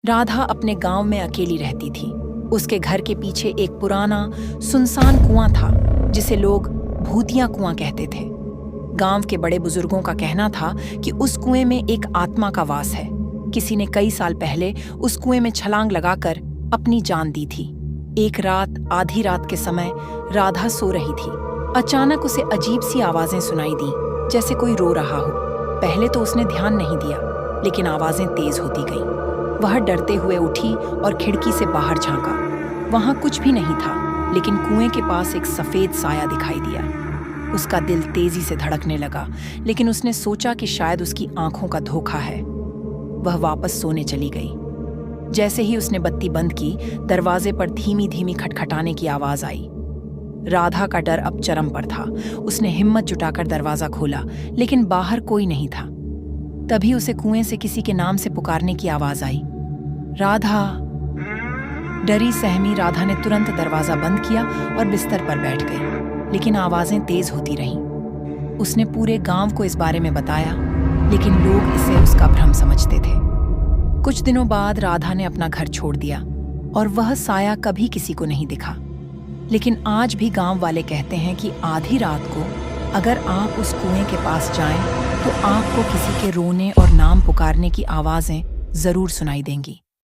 राधा अपने गांव में अकेली रहती थी। उसके घर के पीछे एक पुराना सुनसान कुआं था जिसे लोग भूतिया कुआं कहते थे। गांव के बड़े बुजुर्गों का कहना था कि उस कुएं में एक आत्मा का वास है। किसी ने कई साल पहले उस कुएं में छलांग लगाकर अपनी जान दी थी। एक रात आधी रात के समय राधा सो रही थी। अचानक उसे अजीब सी आवाजें सुनाई दी, जैसे कोई रो रहा हो। पहले तो उसने ध्यान नहीं दिया, लेकिन आवाजें तेज होती गईं। वह डरते हुए उठी और खिड़की से बाहर झांका। वहां कुछ भी नहीं था, लेकिन कुएं के पास एक सफेद साया दिखाई दिया। उसका दिल तेजी से धड़कने लगा, लेकिन उसने सोचा कि शायद उसकी आंखों का धोखा है। वह वापस सोने चली गई। जैसे ही उसने बत्ती बंद की, दरवाजे पर धीमी धीमी खटखटाने की आवाज आई। राधा का डर अब चरम पर था। उसने हिम्मत जुटाकर दरवाजा खोला, लेकिन बाहर कोई नहीं था। तभी उसे कुएं से किसी के नाम से पुकारने की आवाज आई, राधा। डरी सहमी राधा ने तुरंत दरवाजा बंद किया और बिस्तर पर बैठ गई, लेकिन आवाजें तेज होती रहीं। उसने पूरे गांव को इस बारे में बताया, लेकिन लोग इसे उसका भ्रम समझते थे। कुछ दिनों बाद राधा ने अपना घर छोड़ दिया और वह साया कभी किसी को नहीं दिखा। लेकिन आज भी गांव वाले कहते हैं कि आधी रात को अगर आप उस कुएं के पास जाएं, तो आपको किसी के रोने और नाम पुकारने की आवाजें जरूर सुनाई देंगी।